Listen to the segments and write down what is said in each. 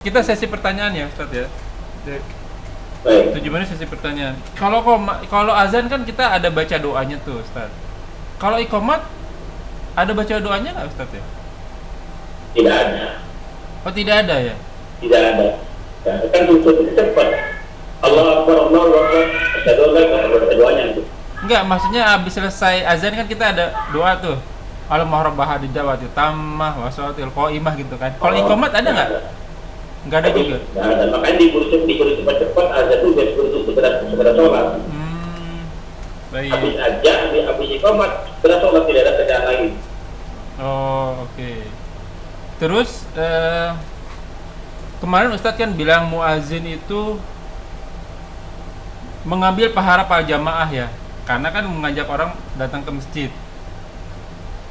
Kita sesi pertanyaan ya, Ustaz ya. Baik. Tujuannya sesi pertanyaan. Kalau azan kan kita ada baca doanya tuh, Ustaz. Kalau iqamat ada baca doanya nggak, Ustaz ya? Tidak ada. Oh, tidak ada ya? Tidak ada. Ya, kan untuk itu cepat. Allah Akbar, Allah Akbar. Asyhadu an la ilaha illallah, doanya itu. Enggak, maksudnya habis selesai azan kan kita ada doa tuh. Al-Muharrabah didawati tammah wa salatil qaimah gitu kan. Kalau iqamat ada nggak? Nggak ada juga. Nggak ada. Makanya diburu cepat-cepat ada tuh biar segera sholat. Baik. Habis aja, habis iqamat, segera sholat, tidak ada kerjaan lagi. Oh, oke. Terus kemarin Ustadz kan bilang muazin itu mengambil pahala para jamaah ya, karena kan mengajak orang datang ke masjid.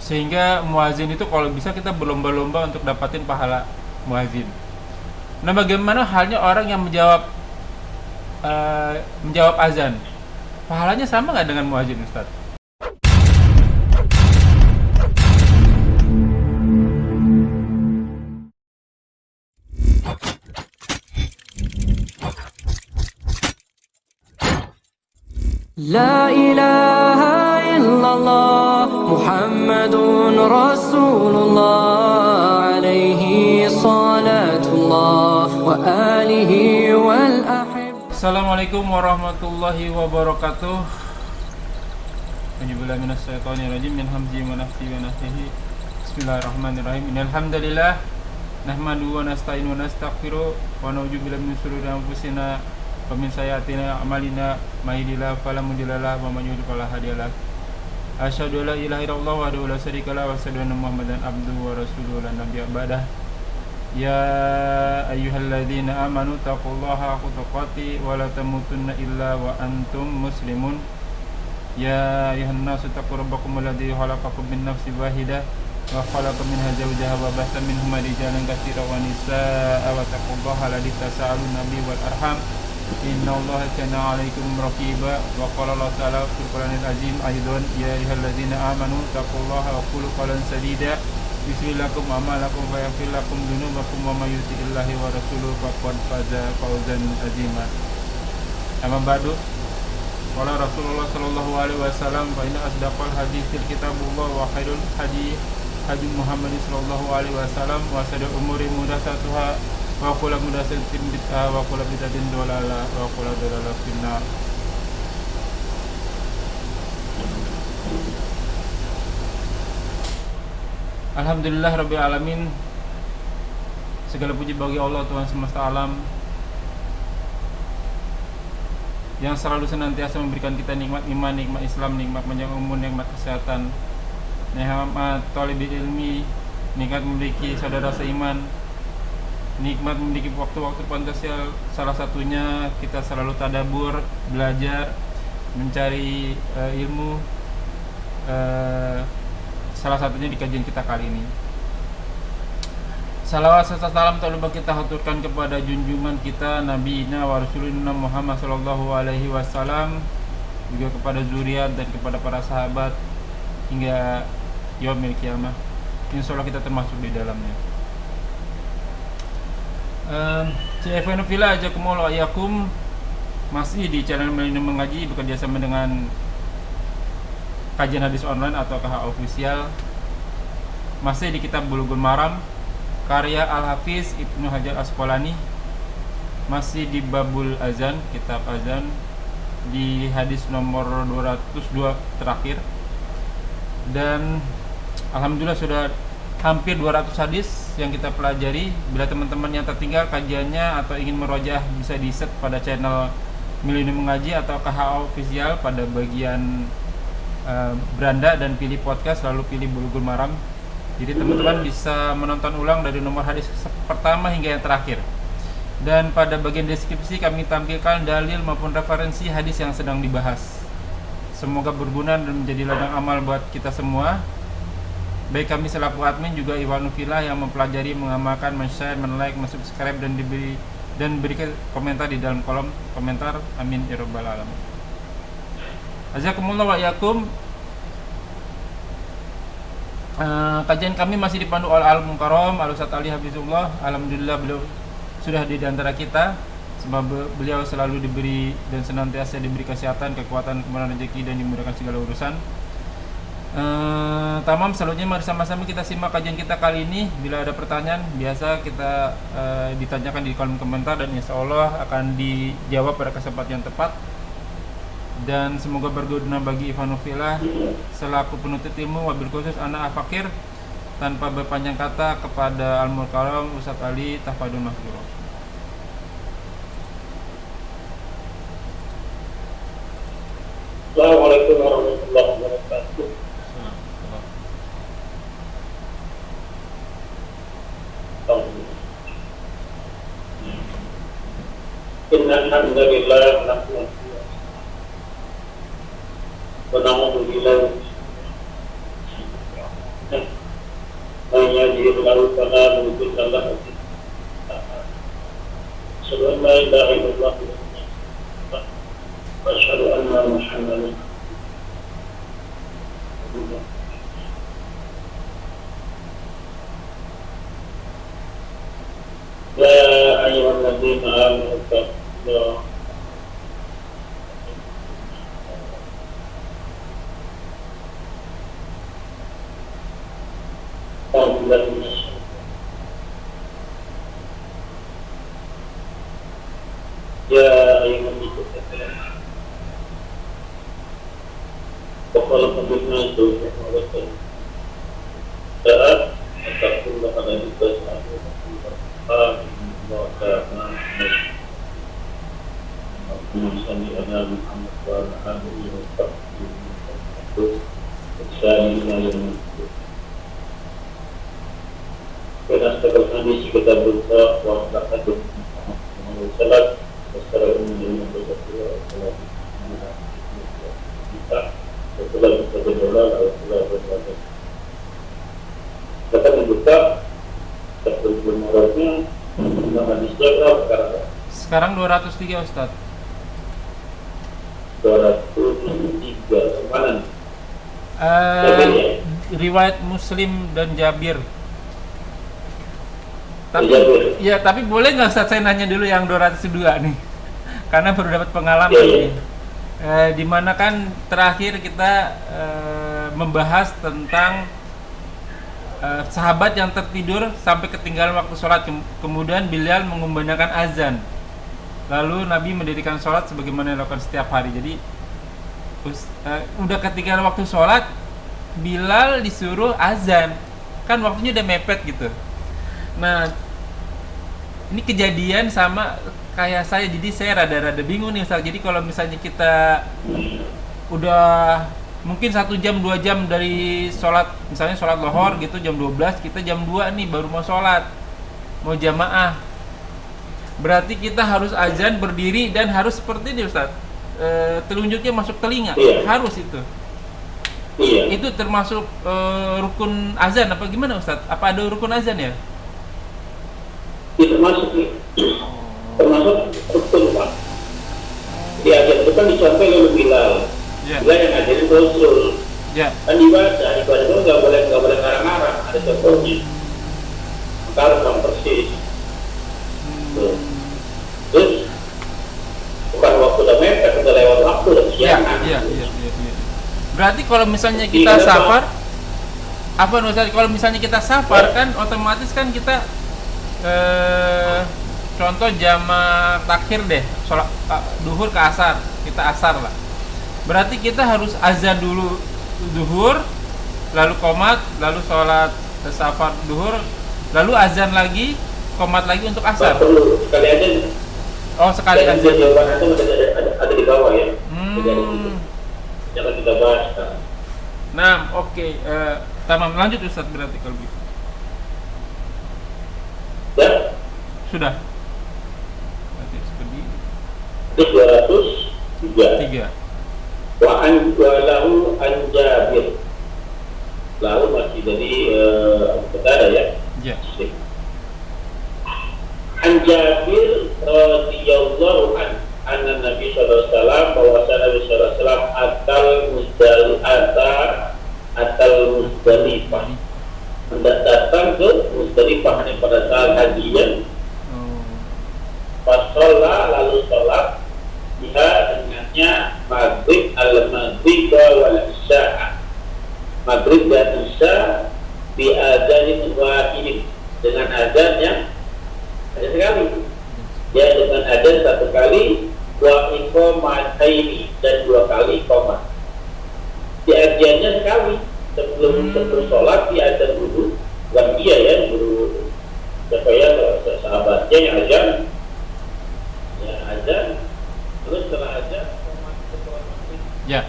Sehingga muazin itu kalau bisa kita berlomba-lomba untuk dapatin pahala muazin. Nah, bagaimana halnya orang yang menjawab azan? Pahalanya sama nggak dengan muazin, Ustaz? La ilaha illallah Muhammadun Rasulullah alaihi salatullah wa alihi wal ahib. Assalamualaikum warahmatullahi wabarakatuh. A'udzubillahi minasyaitonirrajim min hamzihi wa nafthihi wa nafthihi. Bismillahirrahmanirrahim. Innal hamdalillah nahmaduhu wa nasta'inu wa nastaghfiruh wa na'udzu billahi min shururi anfusina wa min sayyi'ati a'malina may yahdihillahu fala mudilla lahu wa may yudlil fala hadiya lahu. Asyhadu an la ilaha illallah wahdahu la syarika lahu wa asyhadu anna Muhammadan abduhu wa rasuluhu la nabiyya ba'dah. Ya ayyuhalladzina amanu taqullaha haqqa tuqatih wa la tamutunna illa wa antum muslimun. Ya ayuhan nasu taqu rabbakum alladzi khalaqakum min nafsin wahidah wa khalaqa minha zawjaha wa batha minhuma rijalan katsiran wa nisaa'a wa taqullaha alladzi tasaaluna bihi wal arham innallaha kana 'alaikum raqiba. Wa qala Allah ta'ala fil Qur'anil azim aidan ya ayyuhalladzina amanu taqullaha wa qulu qawlan sadida yuslilakum a'malakum wa yaghfir lakum dzunubakum wa may yuti'illahi wa rasuluhu faqad faza fawzan azima. Amma ba'du. Qala Rasulullah sallallahu alaihi wasallam fa inna asdaqal haditsil kitabullah wa khairul hadi Muhammad sallallahu alaihi wasallam wa sadaqal umuri muhdatsatuha wa kullu muhdatsatin bid'ah wa kullu bid'atin dhalalah wa kullu dhalalah finnar. Alhamdulillah rabbil alamin. Segala puji bagi Allah Tuhan semesta alam yang selalu senantiasa memberikan kita nikmat iman, nikmat Islam, nikmat panjang umur, nikmat kesehatan, nikmat thalibil ilmi, nikmat memiliki saudara seiman, nikmat memiliki waktu-waktu pantasnya. Salah satunya kita selalu tadabbur, belajar, mencari ilmu. Salah satunya di kajian kita kali ini. Salawat serta salam tak lupa kita haturkan kepada junjungan kita Nabi wa Rasulina Muhammad sallallahu alaihi wasallam, juga kepada zuriat dan kepada para sahabat hingga yaumil qiyamah. Insyaallah kita termasuk di dalamnya. CFN Villa ajakumullah ayakum, masih di channel Milenium Mengaji bekerja sama dengan kajian hadis online atau KH official. Masih di kitab Bulughul Maram karya Al-Hafiz Ibnu Hajar Asqalani, masih di babul azan, kitab azan, di hadis nomor 202 terakhir. Dan alhamdulillah sudah hampir 200 hadis yang kita pelajari. Bila teman-teman yang tertinggal kajiannya atau ingin merojaah bisa di-set pada channel Milenium Mengaji atau KH official pada bagian beranda dan pilih podcast, lalu pilih Bulughul Maram. Jadi teman-teman bisa menonton ulang dari nomor hadis pertama hingga yang terakhir. Dan pada bagian deskripsi kami tampilkan dalil maupun referensi hadis yang sedang dibahas. Semoga berguna dan menjadi ladang amal buat kita semua. Baik kami selaku admin juga Iwan Villa yang mempelajari, mengamalkan, men-share, men-like, men-subscribe dan berikan komentar di dalam kolom komentar. Amin ya rabbal alamin. Jazakumullah wa iyyakum. Kajian kami masih dipandu oleh Al Mukarram Al Ustaz Ali Hafizullah. Alhamdulillah beliau sudah ada di antara kita. Semoga beliau selalu diberi dan senantiasa diberi kesehatan, kekuatan, kemurahan rezeki dan dimudahkan segala urusan. Tamam, selanjutnya mari sama-sama kita simak kajian kita kali ini. Bila ada pertanyaan, biasa kita ditanyakan di kolom komentar dan insya Allah akan dijawab pada kesempatan yang tepat. Dan semoga berguna bagi Ikhwanufillah selaku penuntut ilmu, wabil khusus anak fakir. Tanpa berpanjang kata, kepada Al-Mukarram Ustadz Ali, tafadhol mashkurun. Assalamualaikum warahmatullahi wabarakatuh. Innal hamdalillah nahmaduhu wa na'udzu billahi man yahdihillahu fala mudilla lahu wa la ilaha illallah wa asyhadu anna Muhammadan ya ayyuhalladzina amanu taqullaha ya ayyuhalladzina وخلق منها زوجها وبث فاتقوا الله الذي تسألون به وكان اللهم صل على محمد وعلى آله وصحبه وسلم إلى يوم الدين. ونستغفر الحديث كتاب الله وأخلاق محمد والسلام والسلام عليكم ورحمة الله وبركاته. Setelah kita berdoa, setelah berdoa, kita membuka sebelum muradnya, hadisnya berapa Sekarang 203 Ustaz. 203 mana? Riwayat Muslim dan Jabir. Tapi Jabir. ya, tapi boleh nggak Ustaz saya nanya dulu yang 202 nih? Karena baru dapat pengalaman Ya. nih. Di mana kan terakhir kita membahas tentang sahabat yang tertidur sampai ketinggalan waktu sholat, kemudian Bilal mengumandangkan azan, lalu Nabi mendirikan sholat sebagaimana dilakukan setiap hari. Jadi udah ketinggalan waktu sholat, Bilal disuruh azan, kan waktunya udah mepet gitu. Nah, ini kejadian sama kayak saya, jadi saya rada-rada bingung nih Ustaz. Jadi kalau misalnya kita udah mungkin 1 jam 2 jam dari sholat, misalnya sholat lohor gitu jam 12, kita jam 2 nih baru mau sholat, mau jamaah, berarti kita harus azan berdiri dan harus seperti ini Ustaz, telunjuknya masuk telinga. Iya. Harus itu. Iya. Itu termasuk rukun azan apa gimana Ustaz? Apa ada rukun azan ya? Itu termasuk rukun Pak. Di azan itu kan disampaikan oleh Bilal. Ya. Bilal yang ngajarin Rasul. Ya. Kan ibadah itu nggak boleh ngarang-ngarang, ada contohnya. Maka harus sama persis. Terus bukan waktu udah mepet, udah lewat waktu, udah siangan. Iya. Berarti kalau misalnya kita safar, apa Ustaz? Kalau misalnya kita safar kan otomatis kan kita contoh jamak takhir deh, sholat duhur ke asar, kita asar lah. Berarti kita harus azan dulu duhur, lalu qomat, lalu sholat safar duhur, lalu azan lagi, qomat lagi untuk asar. Nggak perlu, sekali aja. Oh, sekali azan. Jawaban itu ada di bawah ya. Jangan kita bahas sekarang. Nah, oke. Tamam, lanjut Ustaz berarti kalau begitu. Ya, Sudah. Berarti seperti terus 203. 3. Wa lahu an Jabir. Lalu masih dari Qatada ya. Ya. An Jabir radhiyallahu anna Nabi sallallahu alaihi wasallam bahwasanya Nabi sallallahu alaihi wasallam atal Musdalifah. Hendak datang ke Musdalifah pada saat hajinya. lalu sholat dia dengannya maghrib al-maghrib wal isya. Maghrib dan isya bi adzanin wahidin, dengan azan yang ada sekali. Dia dengan azan satu kali, wa iqamataini, dan 2 kali iqamah. Di azannya sekali, sebelum sholat di azan dulu, bukan dia ya, guru supaya sahabatnya yang azan, ya azan, terus setelah azan Ya.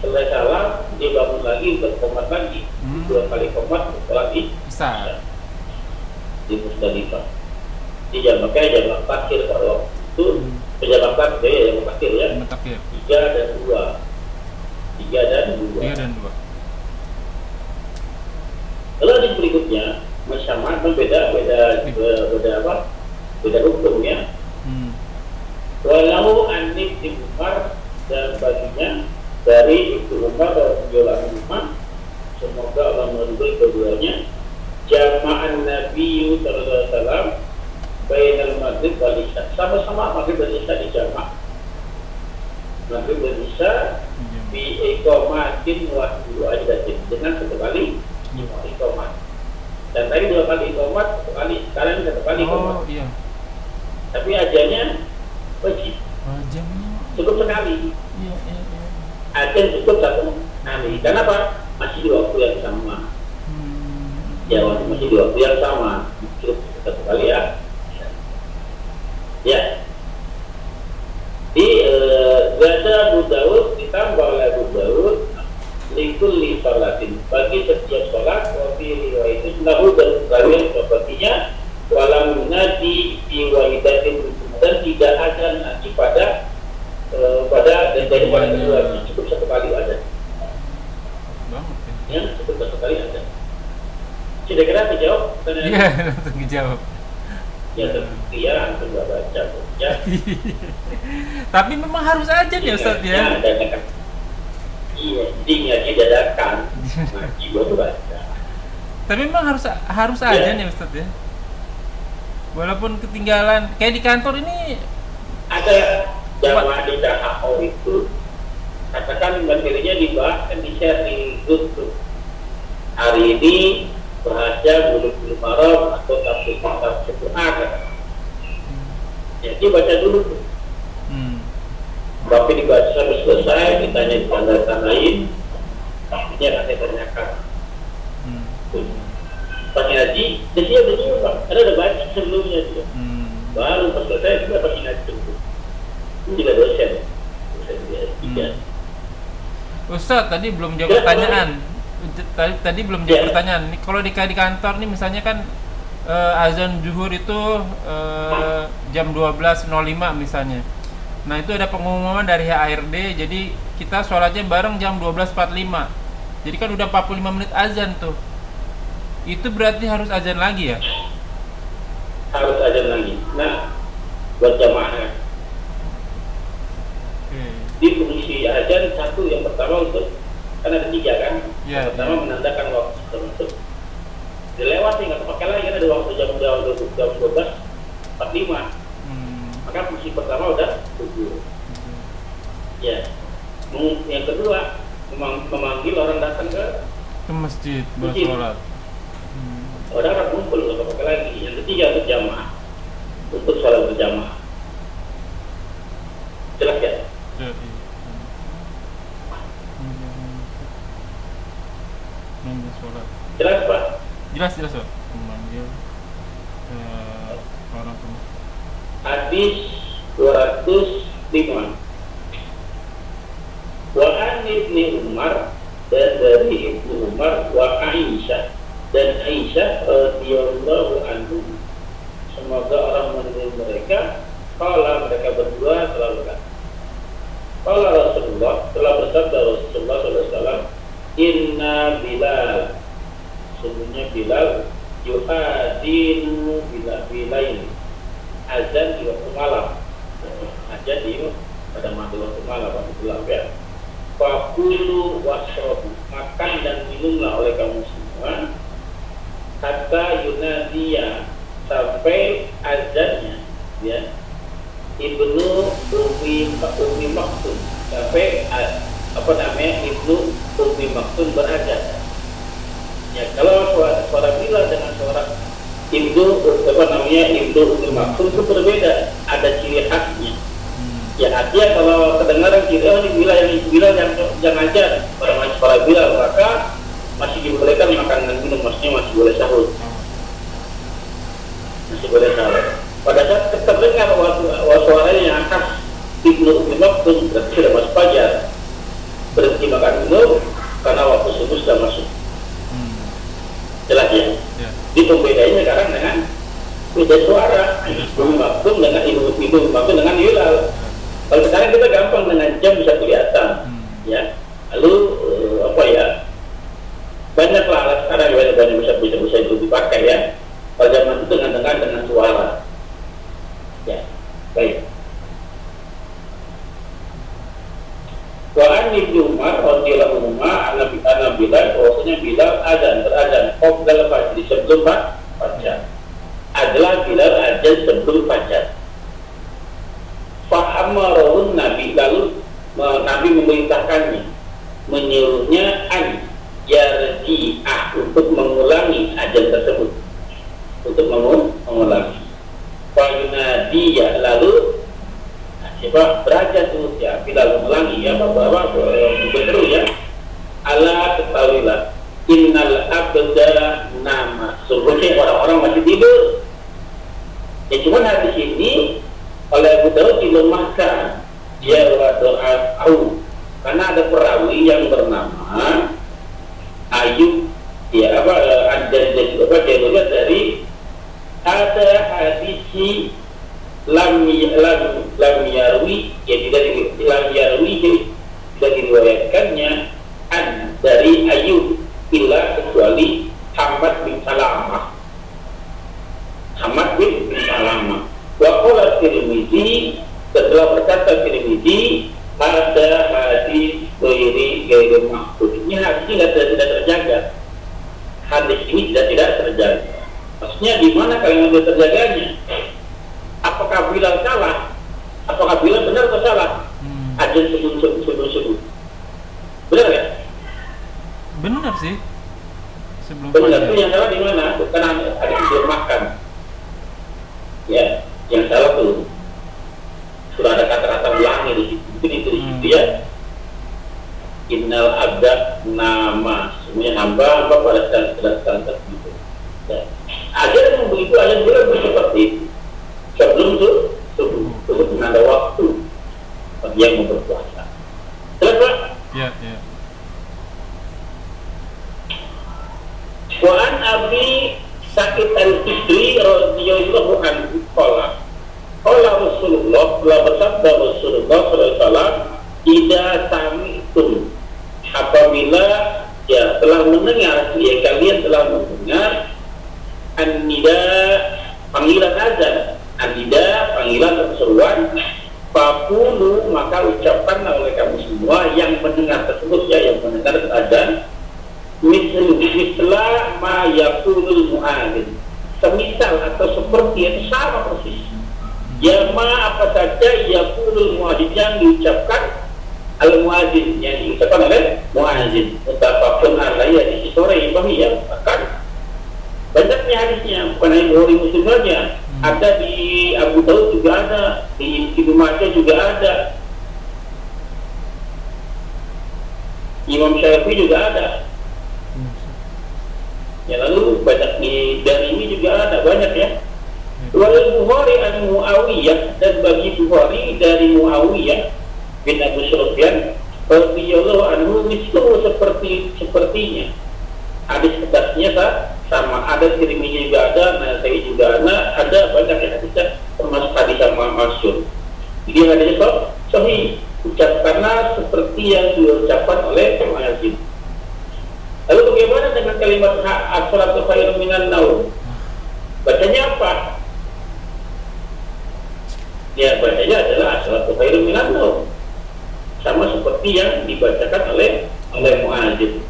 selesai salam dia bangun lagi untuk komat lagi, 2 kali komat sholat di Bisa. di Musdalifah. Di jamaknya jamak takhir kalau itu jamak takhir ya, jamak takhir ya. Jamak takhir. 3 dan 2. 3 dan 2. 3 dan 2. Lalu di berikutnya sama beda apa? Beda hukumnya. Walau Anib Ibn Umar, dan baginya dari Ibnu Umar radhiyallahu anhu, semoga Allah meridhai keduanya, jama'an Nabi sallallahu alaihi wasallam bainal maghrib wal isya, sama-sama maghrib dan isya dijamak. Maghrib dan isya bi iqamatin wahidatin, dengan 1 kali iqamat. Dan tadi 2 kali iqamat, 1 kali, sekarang 1 kali iqamat. Oh iya. Tapi ajarnya wajib. Jamnya. Cukup sekali. Iya. Azan cukup 1 kali. Kenapa? Masih di waktu yang sama. Ya, masih di waktu yang sama. Cukup 1 kali ya. Ya. Di Gada Abu Dawud, ditambah oleh Abu Dawud, likulli sholatin, bagi setiap sholat, wafi riwayatin lahu, dan kalian sepertinya walam nadi fi wahidatin, dan tidak ada nanti pada dan dari keduanya, cukup 1 kali ada. Banget ya. Ya, cukup 1 kali ada. Sudah kira dijawab? Iya, langsung dijawab. Ya, terbukti ya, langsung nggak baca. Ya. Tapi memang harus aja ya Ustaz ya. Dadakan. Iya, intinya dadakan. Ngaji baru baca. Tapi memang harus aja nih Ustaz ya. Walaupun ketinggalan, kayak di kantor ini ada jamaah di WHO itu, katakan materinya dibahas, kan di-share di grup tuh. Hari ini bahasa bulu-bulu marah atau tafsir ada. Ya, dia baca dulu tuh. Tapi dibaca sampai selesai, ditanya ditanda-tandain, artinya akan ditanyakan. Pas ngaji, dia udah karena udah baca sebelumnya dia. Baru pas selesai juga pas ngaji dulu. Ini juga dosen dia tiga. Ustaz tadi belum jawab pertanyaan. Tadi belum jawab pertanyaan. Kalau di kantor nih misalnya kan azan zuhur itu jam 12.05 misalnya. Nah itu ada pengumuman dari HRD, jadi kita sholatnya bareng jam 12.45. Jadi kan udah 45 menit azan tuh. Itu berarti harus azan lagi ya? Harus azan lagi. Nah, buat jamaah. Di fungsi azan satu, yang pertama untuk, kan ada 3 kan? Ya, pertama menandakan waktu tertentu. Dilewati nggak terpakai lagi, kan ada waktu jam 12.45. Maka fungsi pertama udah gugur. Ya. Yang kedua, memanggil orang datang ke masjid buat sholat. Orang kumpul, nggak pakai lagi. Yang ketiga untuk jamaah, untuk sholat berjamaah. Jelas ya? Jelas Pak? Jelas Pak. Memanggil orang ke masjid. Hadis 205. Wa an Ibnu Umar, dan dari Ibnu Umar, wa Aisyah, dan Aisyah radhiyallahu anhu, semoga orang meridhai mereka, kalau mereka berdua telah berkata, kalau Rasulullah telah bersabda Rasulullah SAW, inna Bilal, sesungguhnya Bilal, yuhadinu bilain, azan di waktu malam, azan di pada waktu malam, waktu gelap ya. Fakulu wasrobu, makan dan minumlah oleh kamu semua, hatta yunadiya, sampai azannya ya, Adapunnya Ibnu Ummi Maktum itu berbeda, ada ciri khasnya. Ya artinya kalau kedengaran ciri ini Bilal yang ajar para Bilal, maka masih dibolehkan makan dan minum, maksudnya masih boleh sahur. Masih boleh sahur. Pada saat terdengar suaranya yang khas Ibnu Ummi Maktum, berarti sudah masuk fajar. Berhenti makan minum karena waktu subuh sudah masuk. Jelas ya? Di pembedanya sekarang dengan beda suara Ibnu Maktum dengan Ibnu Maktum dengan Bilal. Kalau sekarang kita gampang dengan jam bisa kelihatan, ya. Lalu banyaklah alat sekarang banyak bisa itu dipakai ya. Pada zaman itu dengan suara, ya. Baik. Wa an Ibnu Umar radhiyallahu anhu anna Bilal, bahwasanya Bilal berazan qabla al-fajr, sebelum fajar. Adalah Bilal azan sebelum fajar. Fa'amarahun Nabi, lalu Nabi memerintahkannya, menyuruhnya an yarji'ah, untuk mengulangi azan tersebut, untuk mengulangi. Fa'yunadiyah, lalu beraja terus ya, Bilal mengulangi ya, bahwa betul ya, ala ketahuilah, innal abda nama, sebenarnya orang-orang masih tidur. Ya cuman hadis ini oleh Abu Daud dilemahkan, dia doa karena ada perawi yang bernama Ayub, ya dari ada hadisi lam yarwi, ya tidak diriwayatkannya dari Ayub illa kecuali Hamad bin Salamah. Wa qala Tirmidzi, setelah berkata Tirmidzi, ada hadis gairi maksud. Ini hadis ini tidak terjaga. Hadis ini tidak terjaga. Maksudnya di mana kalimat terjaganya? Apakah Bilal salah? Apakah Bilal benar atau salah? Ada sebelum. Benar ya? Benar sih. Sebelum benar itu yang salah di mana? Bukan ada sebelum makan. Ya, yang salah tuh sudah ada kata-kata ulangi di situ ya. Innal abda nama, semuanya hamba pada saat tertentu. Ya. Ada yang begitu, ada yang seperti itu. Sebelum itu ada waktu bagi yang mau berpuasa. Jelas Pak? Ya. Wa an Abi Sa'id al-Khudri radhiyallahu anhu qala Rasulullah, telah bersabda Rasulullah sallallahu alaihi wasallam, "Idza sami'tum," apabila ya telah mendengar, ya kalian telah mendengar an-nida, panggilan azan, an-nida, panggilan seruan, faqulu, maka ucapkanlah oleh kamu semua yang mendengar tersebut, ya yang mendengar azan, misla ma yaqulul muadzin, semisal atau seperti itu, sama persis ya ma apa saja yaqulul muadzin, yang diucapkan al-muadzin, yang diucapkan oleh muadzin. Betapapun alaya di sore ini ya, akan banyaknya hadisnya, bukan hanya Bukhari Muslim saja, ada di Abu Daud juga ada, di Ibnu Majah juga ada, Imam Syafi'i juga ada. Ya lalu banyak dari ini juga ada banyak ya. Wal Bukhari an Muawiyah, dan bagi Bukhari dari Muawiyah bin Abu Sufyan radhiyallahu anhu, mislu sepertinya. Hadis ketasnya sama, ada Tirmidzi juga ada, Nasai juga ada banyak yang hadisnya, termasuk hadis sama masyhur. Jadi hadisnya sahih, ucapkanlah seperti yang diucapkan oleh muadzin. Lalu bagaimana dengan kalimat as-salatu khairun minan naum? Bacanya apa? Ya, bacanya adalah as-salatu khairun minan naum, sama seperti yang dibacakan oleh muadzin.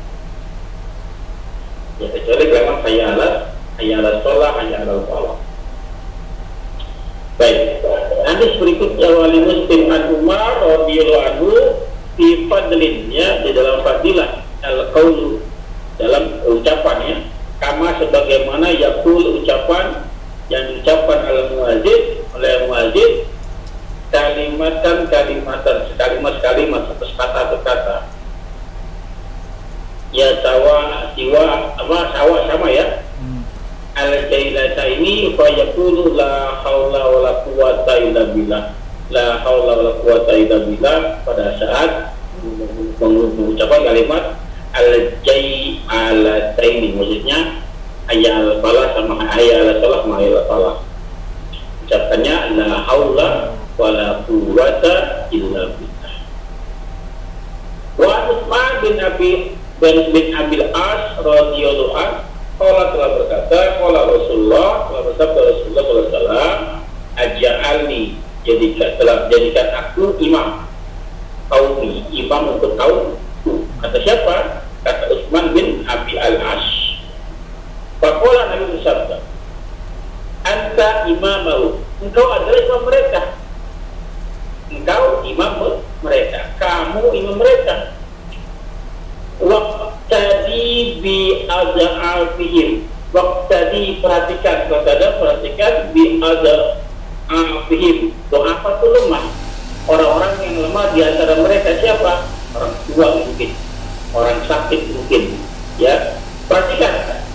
Ya, kecuali kalimat hayya 'alas shalah, hayya 'alal falah. Baik. Hadis berikutnya wali Muslim an Umar radhiyallahu anhu fi fadlin, ya, di dalam fadilah al-qaulu, dalam ucapannya, kama sebagaimana yaqul ucapan yang diucapkan oleh muadzin kalimatan sekalimat satu kata ya sama ya al-jailata ini fa yaqulu la haula wala quwwata illa billah, la haula wala quwwata illa billah pada saat mengucapkan kalimat al-jailata ini, maksudnya hayya ala falah sama hayya ala salah sama hayya ala falah, ucapannya la haula wala quwwata illa billah. Wa Utsman bin Abil As radhiyallahu anhu qala telah berkata qala Rasulullah telah bersabda Rasulullah sallallahu alaihi wasallam aj'alni jadikan aku imam qaumi, imam untuk kaum. Kata siapa? Kata Utsman bin Abi Al-As. Faqala Nabi bersabda anta imamahu, engkau adalah imam mereka, engkau imam mereka, kamu imam mereka. Waqtadi bi azafihim, waqtadi perhatikan bi azafihim. Doa apa tuh lemah? Orang-orang yang lemah di antara mereka siapa? Orang tua mungkin, orang sakit mungkin, ya. Perhatikan.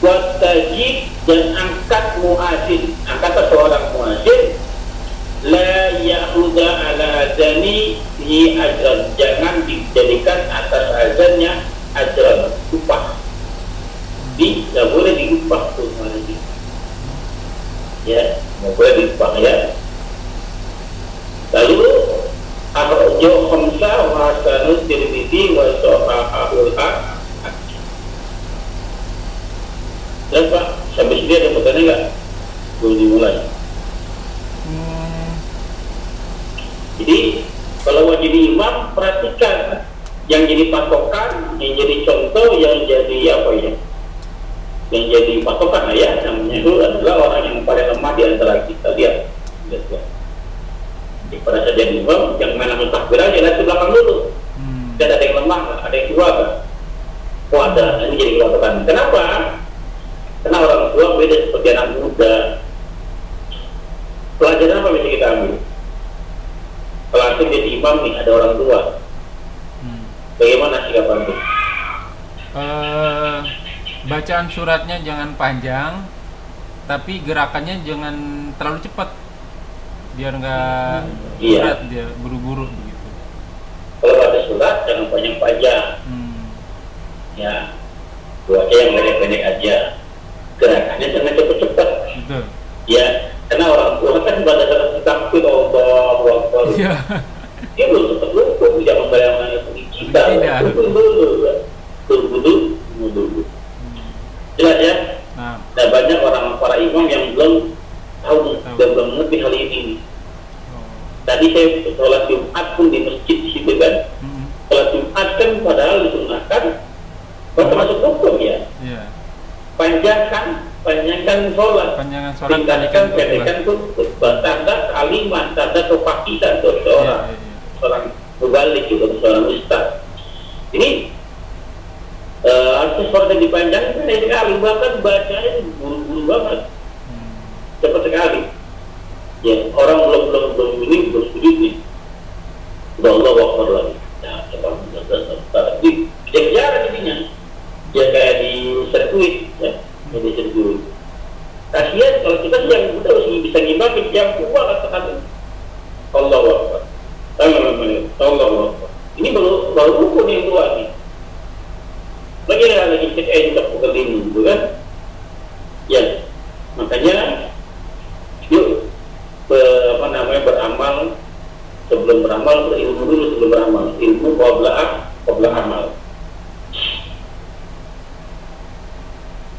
Waqtadi dan angkat muadzin, angkat seorang muadzin. La ya'udha ala azani hi ajran, jangan dijadikan atas azannya ajran, upah. Tidak boleh diupah tuh lagi. Ya, tidak boleh diupah ya. Lalu akhrajahu khamsah wa hasanut Tirmidzi wa sahahul Hakim. Ya Pak, sampai sini ada pertanyaan nggak? Boleh dimulai. Jadi kalau mau jadi imam, perhatikan yang jadi patokan, yang jadi contoh, yang jadi apa ya? Yang jadi patokan ya, namanya itu adalah orang yang paling lemah di antara kita. Lihat. Jadi pada saat jadi imam, yang mana takbir aja lihat ke belakang dulu. Dan ada yang lemah, ada yang tua kan? Oh ada, ini jadi patokan. Kenapa? Karena orang tua beda seperti anak muda. Pelajaran apa bisa kita ambil? Kalau antum jadi imam nih, ada orang tua, bagaimana sikap antum? Bacaan suratnya jangan panjang, tapi gerakannya jangan terlalu cepat, biar nggak berat dia buru-buru begitu. Kalau ada surat jangan panjang-panjang, ya, baca yang pendek-pendek aja, gerakannya jangan cepat-cepat. Betul. Ya. Karena orang tua kan pada saat takbir Allahu Akbar, dia belum sempat rukuk, tidak membayangkan itu kita. Tunggu dulu. Jelas ya? Nah, banyak orang para imam yang belum tahu dan belum mengerti hal ini. Tadi saya sholat Jumat pun di masjid di situ kan. Sholat Jumat kan padahal disunahkan termasuk rukuk ya. Panjangkan sholat, tingkatkan pendekkan khutbah, tanda kalimat, tanda kepakitan untuk seorang mubalik juga, seorang ustaz. Ini artis sholat yang dipanjangkan sekali, bahkan bacanya buru-buru banget, cepat sekali. Ya orang belum ini belum sedikit, udah Allah wakbar lagi. Ya cepat tadi jarang jadinya, ya kayak di sirkuit ya. Ini sirkuit. Kasihan kalau kita yang muda harus bisa ngimbangin, yang tua katakan Allah Akbar. Allah Akbar. Ini baru rukun yang tua nih. Lagi cek encok pekeling gitu kan? Ya, makanya yuk beramal sebelum beramal, berilmu dulu sebelum beramal. Ilmu qabla amal.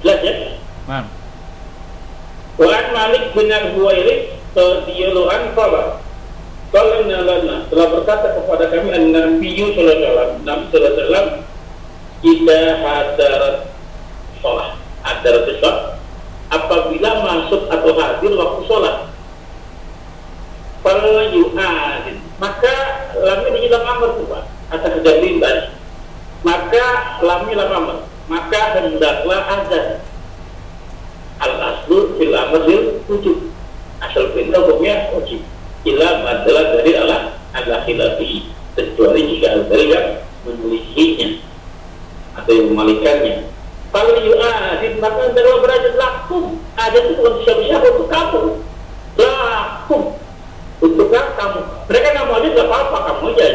Jelas ya? Wa'an Malik bin Al-Huwairith radhiyallahu anhu qala lana telah berkata kepada kami an-Nabi sallallahu alaihi wasallam idza hadarat shalah apabila masuk atau hadir waktu sholat fala yu'adzin, maka lamnya di dalam amr tuh Pak, atas kejadian tadi, maka lamnya dalam amr, maka hendaklah azan. Al-aslu fil amr bil wujud. Asal perintah hukumnya wajib. Ila madalah dari Allah ala khilafi, kecuali jika ada yang menyelisihinya atau yang memalikannya. Kalau yu'adid maka adalah berada lakum. Ada itu bukan siapa-siapa untuk kamu. Lakum untuk kamu. Mereka nggak mau aja nggak apa-apa, kamu aja.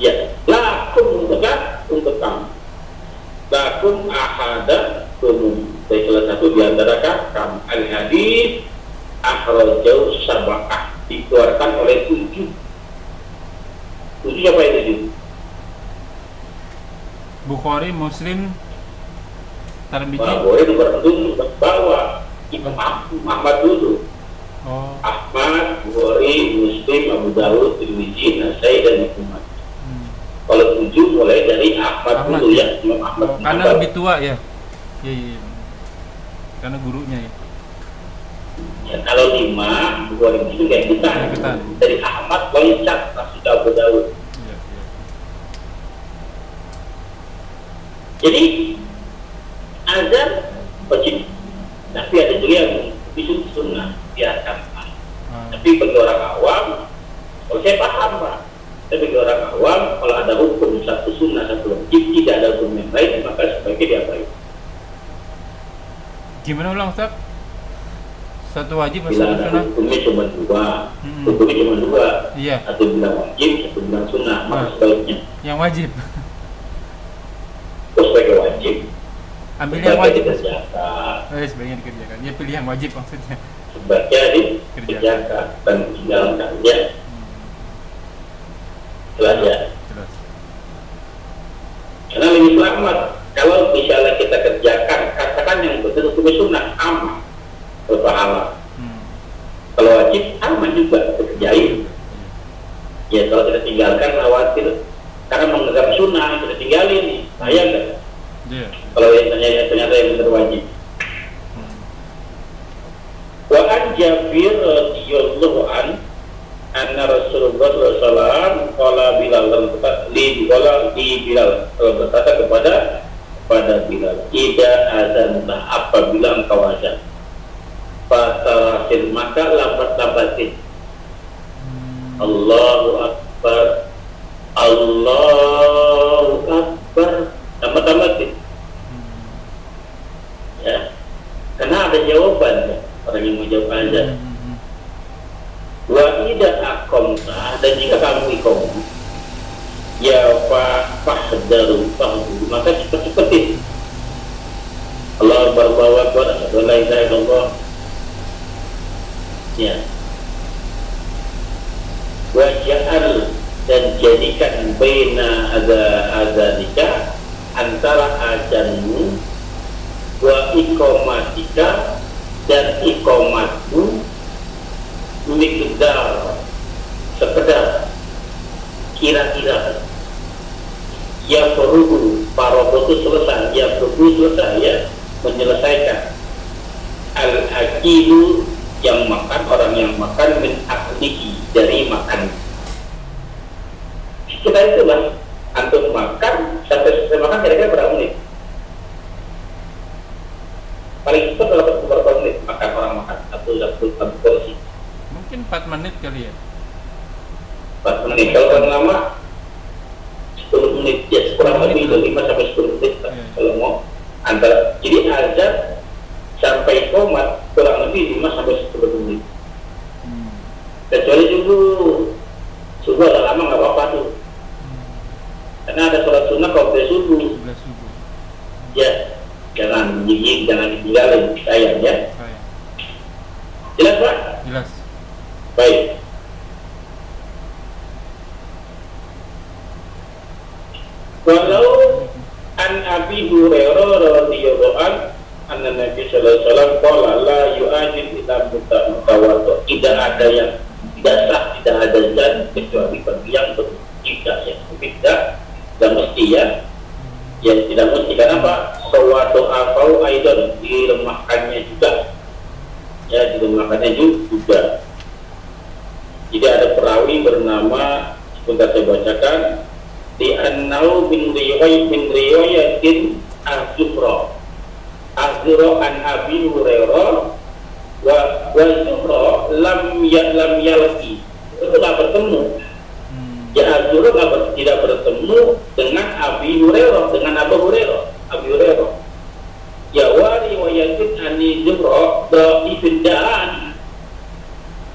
Ya, lakum untuk kamu. Lakum ahada kumum. Dari salah satu di antara kamu. Al-hadis akhrajau sab'ah, dikeluarkan oleh 7. 7 siapa itu? 7? Bukhari, Muslim, Tirmidzi. Bukhari nomor 7 bawah. Imam Ahmad dulu. Oh. Ahmad, Bukhari, Muslim, Abu Dawud, Tirmidzi, Nasai dan Ibnu Majah. Kalau 7 mulai dari Ahmad dulu ya, Imam Ahmad. Karena lebih tua ya. Iya. Karena gurunya ya. Ya, kalau 5 Bukhari itu kayak kita. Dari Ahmad, Waisyah, Rasul Abu Dawud. Iya. Jadi azan wajib, tapi ada juga yang bisu sunnah biarkan. Tapi bagi orang awam, kalau saya paham Pak, tapi bagi orang awam kalau ada hukum satu sunnah satu wajib, tidak ada hukum yang lain, maka sebaiknya diapain. Gimana ulang Ustaz? Satu wajib atau bila satu ada sunnah? hukumnya cuma 2, hukumnya cuma 2, Iya. satu bilang wajib, satu bilang sunnah, maka sebaiknya Yang wajib. sebagai wajib. Ambil yang wajib. Dikerjakan. Sebaiknya dikerjakan. Ya pilih yang wajib maksudnya. Sebaiknya dikerjakan dan tinggalkannya. Jelas ya. Jelas. Karena lebih selamat kalau misalnya kita kerjakan, katakan yang betul hukumnya sunnah, aman, berpahala. Kalau wajib aman juga dikerjain. Ya kalau kita tinggalkan khawatir, karena menganggap sunnah kita tinggalin, sayang kan? Iya. Kalau yang ternyata yang benar wajib. Wa an Jabir radhiyallahu an anna Rasulullah sallallahu alaihi wasallam qala Bilal li Bilal berkata kepada Bilal, "Ida azanta apabila engkau azan, fatarasil maka lambat-lambatin. Allahu Akbar, Allahu Akbar, lambat-lambatin." Ya, karena ada jawaban ya, orang yang mau jawab azan. Wa ida aqamta, dan jika kamu iqamah, ya fahdaru maka cepat-cepatin. Allah berbawa kepada la ilaha illallah. Ya. Waj'al, dan jadikan baina azanika, antara azanmu wa iqamatika dan iqamatmu, miqdar, sekedar, kira-kira. Ya perlu parodo itu selesai, ya perlu selesai ya, menyelesaikan. Al-akilu, yang makan, orang yang makan, min aklihi, dari makan. Kita itulah, antum makan, sampai selesai makan kira-kira berapa menit? Paling cepat dalam beberapa menit makan orang makan satu porsi. Mungkin 4 menit kali ya. 4 menit. Kalau orang lama 10 menit ya, kurang lebih 5 sampai 10 menit kalau mau antara. Jadi azan sampai komat kurang lebih 5 sampai 10 menit. Kecuali subuh agak lama nggak apa-apa tuh. Karena ada sholat sunnah kalau dari subuh. Ya, jangan gigit, jangan ditinggalin, sayang ya. Jelas Pak? Jelas. Baik. Walau an Abi Hurairah radhiyallahu anhu Nabi sallallahu alaihi wasallam qala la yu'ajil illa mutawaddo. Tidak ada yang tidak sah, tidak ada zat kecuali bagi yang tidak ya, tidak dan mesti ya. Ya tidak mesti, karena apa? Sawatu afau aidan, dilemahkannya juga. Ya, dilemahkannya juga. Jadi ada perawi bernama, sebentar saya bacakan, di An-Nau bin riwayatin Al-Zufra Zuhra an Abi Hurairah wa Zuhra lam yalqi, itu nggak bertemu. Ya Zuhra tidak bertemu dengan Abi Hurairah, dengan Abu Hurairah. Ya wa riwayatin ani Zuhra dhaifun da'an.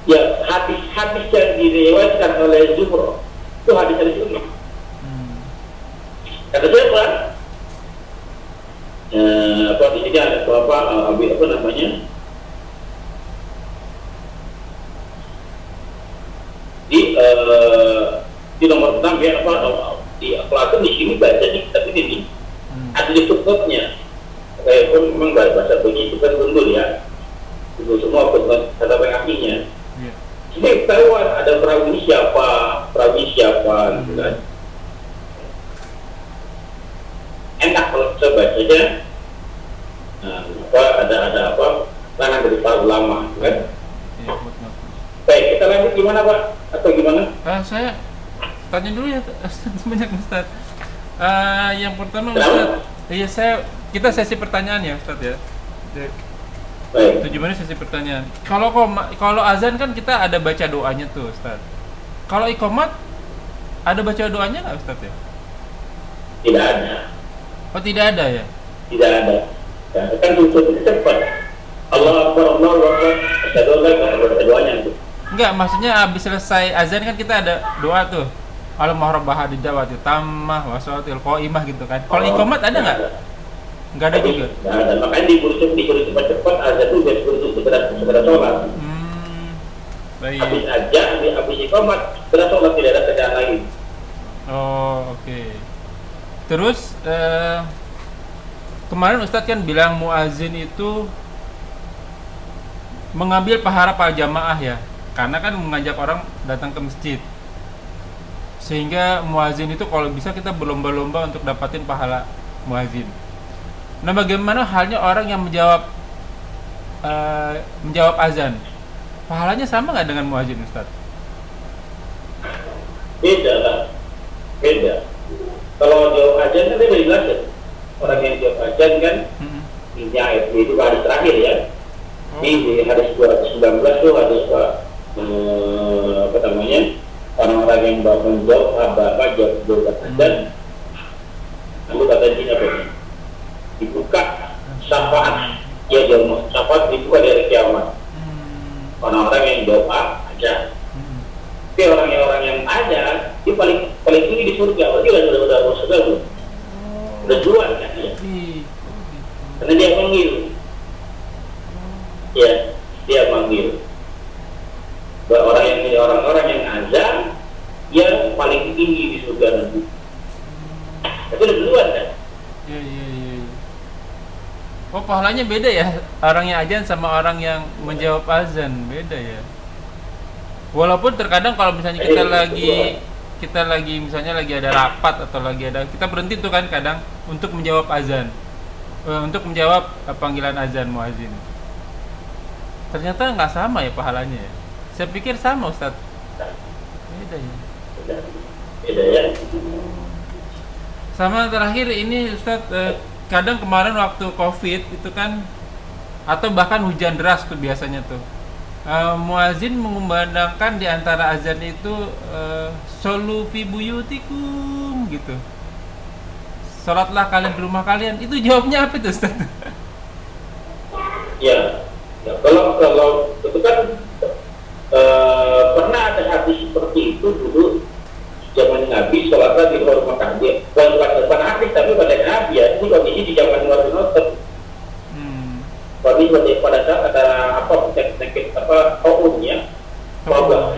Ya hadis-hadis yang diriwayatkan oleh Zuhra itu hadis dari Zuhra. Kata siapa? Di sini ada apa namanya? Di nomor 6 ya di Platon di sini baca di kitab ini ada di footnote-nya. Saya pun memang bahasa begitu kan gundul ya. Itu semua footnote kata pengakinya. Jadi ketahuan ada perawi siapa gitu kan. Enak kalau saya bacanya. Ada apa? Tangan dari para ulama kan. Baik, kita lanjut gimana Pak? Atau gimana? Saya tanya dulu ya, banyak Ustaz. Yang pertama Ustaz, kita sesi pertanyaan ya Ustaz ya. Baik. Tujuannya sesi pertanyaan. Kalau azan kan kita ada baca doanya tuh Ustaz. Kalau iqamat ada baca doanya nggak Ustaz ya? Tidak ada. Oh tidak ada ya? Tidak ada. Ya, kan tutup itu cepat. Allah Akbar, Allahu Akbar. Asyhadu an la ilaha illallah, ada doanya tuh. Enggak, maksudnya habis selesai azan kan kita ada doa tuh. Al-Muharrabah didawati tammah wa salatil qaimah gitu kan. Kalau iqamat ada enggak? Enggak ada juga. Enggak ada. Makanya diburu cepat-cepat azan itu biar segera sholat. Baik. Habis aja, habis iqamat segera sholat, tidak ada kerjaan lagi. Oh, oke. Terus kemarin Ustadz kan bilang muazin itu mengambil pahala para jamaah ya, karena kan mengajak orang datang ke masjid. Sehingga muazin itu kalau bisa kita berlomba-lomba untuk dapatin pahala muazin. Nah, bagaimana halnya orang yang menjawab azan? Pahalanya sama nggak dengan muazin, Ustadz? Beda lah, beda. Kalau jawab azan kan dia jelas ya. Orang yang jawab azan kan ini ayat itu hadis terakhir ya. Di hadis 219 tuh hadis apa namanya, orang-orang yang menjawab jawab azan. Lalu kata dia apa? Dibuka syafaat, ya jawab syafaat dibuka dari kiamat. Orang-orang yang jawab azan. Tapi orang yang ada, dia paling tinggi di surga. Berarti udah surga belum? Udah duluan kan ya? Karena dia manggil. Ya, dia manggil. Orang-orang yang azan, dia paling tinggi di surga nanti. Tapi udah duluan kan? Iya. Oh, pahalanya beda ya? Orang yang azan sama orang yang menjawab azan beda ya? Walaupun terkadang kalau misalnya kita lagi misalnya lagi ada rapat atau lagi ada, kita berhenti tuh kan kadang untuk menjawab azan, untuk menjawab panggilan azan muazin. Ternyata nggak sama ya pahalanya ya. Saya pikir sama Ustaz. Beda ya. Beda ya. Sama terakhir ini Ustaz, kadang kemarin waktu COVID itu kan, atau bahkan hujan deras tuh biasanya tuh. Muazin mengumandangkan di antara azan itu solu fi buyutikum gitu. Salatlah kalian di rumah kalian. Itu jawabnya apa itu Ustaz? Ya kalau itu kan pernah ada hadis seperti itu dulu zaman Nabi salatlah di rumah kalian. Bukan hadis tapi pada Nabi ya. Itu kondisi di zaman Nabi Kondisi pada saat ada penyakit umumnya wabah.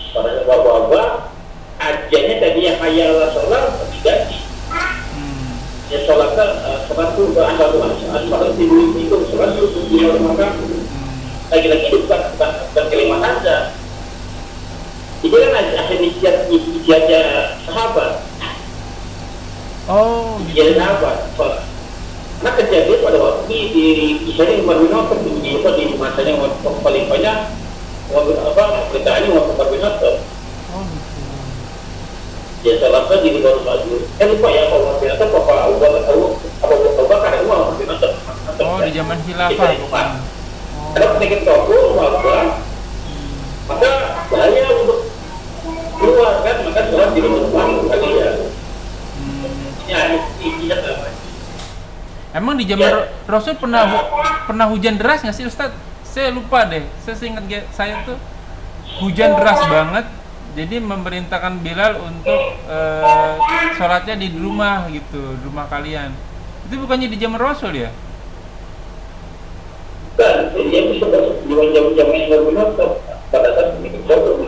Pada saat wabah ajannya tadi yang hayya ala sholat diganti. Ya sholatnya sholat itu sholat itu sholat itu di rumah. Lagi-lagi itu bukan kalimat saja. Itu kan akhir ijazahnya sahabat. Oh, ijazah sahabat sholat. Nah kejadian pada waktu di kisahnya Umar bin Khattab di masanya paling banyak beritaannya Umar bin Khattab. Ya salatnya di luar maghrib. Lupa ya kalau masih atau Bapak Abu Bakar yang mau masih nonton. Oh, di zaman khilafah bukan. Ada penyakit toko, maka bahaya untuk keluar kan, maka sholat di rumah kali ya. Ya, intinya apa? Emang di zaman Rasul pernah hujan deras nggak sih Ustadz? Saya lupa deh. Saya ingat saya tuh hujan deras banget. Jadi memerintahkan Bilal untuk sholatnya di rumah gitu, di rumah kalian. Itu bukannya di zaman Rasul ya? Dan dia bisa jam-jam yang berbeda pada saat ini jauh.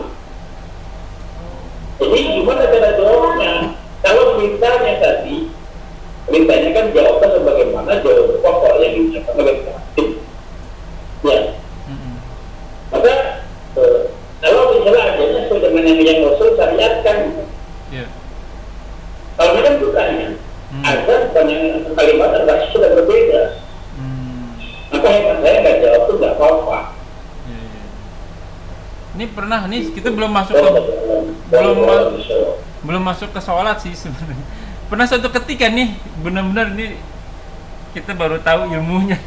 Jadi gimana cara jawabnya? Kalau perintahnya tadi, perintahnya kan jawabnya sebagaimana jawab pokok yang diucapkan oleh hakim. Ya. Maka kalau misalnya adanya sesuai dengan yang Rasul syariatkan. Yeah. Kalau memang bukannya, ada banyak kalimat adalah sudah berbeda. Maka hemat saya nggak jawab itu nggak apa-apa. Yeah. Ini pernah nih kita belum masuk ke sholat sih sebenarnya. Pernah suatu ketika nih benar-benar ini kita baru tahu ilmunya.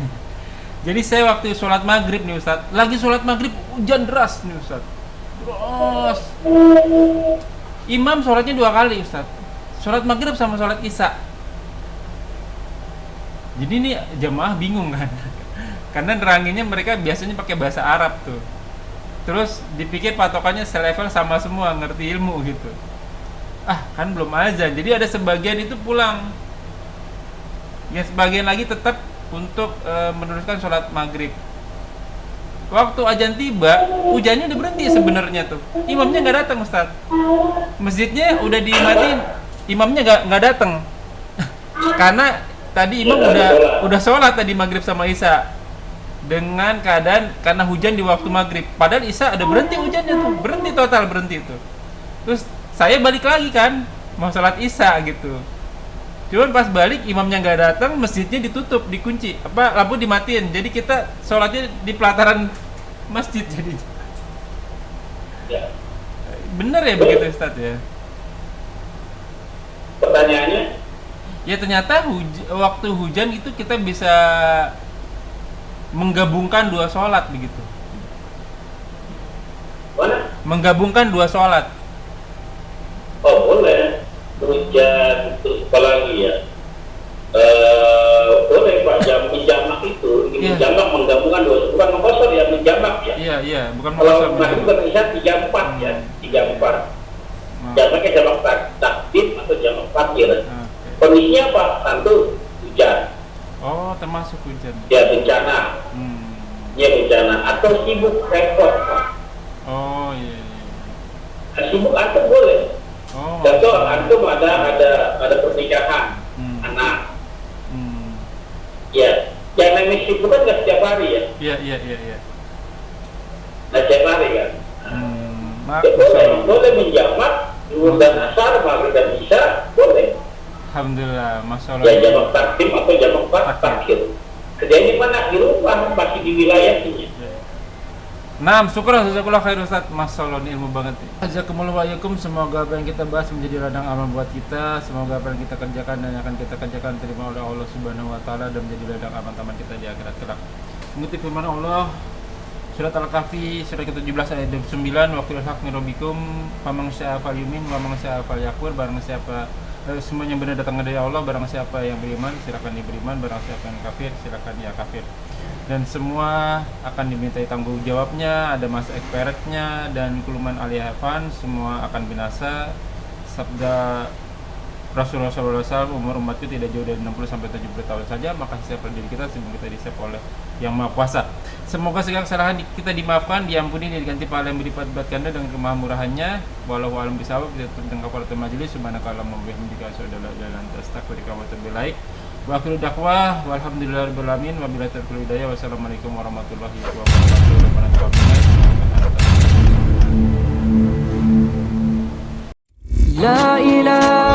Jadi saya waktu sholat maghrib nih Ustadz, lagi sholat maghrib hujan deras nih Ustadz. Terus imam sholatnya 2 kali Ustadz, sholat maghrib sama sholat isya. Jadi ini jamaah bingung kan, karena neranginnya mereka biasanya pakai bahasa Arab tuh. Terus dipikir patokannya selevel sama semua, ngerti ilmu gitu. Kan belum azan, jadi ada sebagian itu pulang. Ya sebagian lagi tetap untuk meneruskan sholat maghrib. Waktu azan tiba, hujannya udah berhenti sebenarnya tuh. Imamnya nggak datang Ustadz. Masjidnya udah dimatiin, imamnya nggak datang. Karena tadi imam udah sholat tadi maghrib sama isya. Dengan keadaan karena hujan di waktu maghrib. Padahal isya ada berhenti hujannya tuh, berhenti tuh. Terus saya balik lagi kan, mau sholat isya gitu. Cuman pas balik imamnya nggak datang, masjidnya ditutup, dikunci, lampu dimatiin. Jadi kita sholatnya di pelataran masjid jadi. Ya. Bener ya begitu Ustadz ya? Pertanyaannya? Ya ternyata waktu hujan itu kita bisa menggabungkan 2 sholat begitu. Mana? Menggabungkan 2 sholat. Oh boleh. Hujan terus apa lagi ya? Boleh Pak, menjamak itu menjamak menggabungkan 2, bukan mengkosor ya, menjamak ya. Iya, bukan mengkosor. Kalau itu bisa 34 ya, 34. Jamaknya jamak takdim atau jamak fakir. Kondisinya apa? Tentu hujan. Oh, termasuk hujan. Ya bencana. Ya bencana atau sibuk repot Pak. Oh iya. Sibuk atau boleh. Oh. Contoh antum ada pernikahan anak. Ya, yang namanya sibuk kan nggak setiap hari ya. Iya. Nah, setiap hari kan. Boleh menjamak zuhur dan asar, maghrib dan isya, boleh. Alhamdulillah, masya Allah. Ya jamak takdim atau jamak takhir. Kerjanya di mana? Di rumah, masih di wilayahnya. Nah, syukur jazakallah khair Ustaz. Masya Allah, ini ilmu banget. Jazakumullah wa iyyakum. Semoga apa yang kita bahas menjadi ladang amal buat kita. Semoga apa yang kita kerjakan dan yang akan kita kerjakan terima oleh Allah Subhanahu wa taala dan menjadi ladang amal taman kita di akhirat kelak. Mengutip firman Allah Surat Al-Kahfi surat ke-17 ayat 29, wa qul haq min rabbikum faman syaa'a falyu'min wa man syaa'a falyakfur. Barang siapa semuanya benar datang dari Allah, barang siapa yang beriman silakan beriman, barang siapa yang kafir silakan dia kafir. Dan semua akan dimintai tanggung jawabnya, ada masa expirednya, dan kuluman aliyahafan, semua akan binasa. Sabda Rasulullah SAW, umur umatku tidak jauh dari 60-70 tahun saja, maka siapa diri kita sebelum kita disep oleh Yang Maha Kuasa. Semoga segala kesalahan kita dimaafkan, diampuni, dan diganti pahala yang berlipat ganda dengan kemahamurahannya. Wallahu a'lam bishawab. Kita tentang kafaratul majelis. Subhanakallahumma wa bihamdika asyhadu an la ilaha illa anta astaghfiruka wa atubu ilaik. Wa akhiru dakwah walhamdulillahirabbil alamin wa billahi taufiq hidayah. Wassalamualaikum warahmatullahi wabarakatuh. La ilaha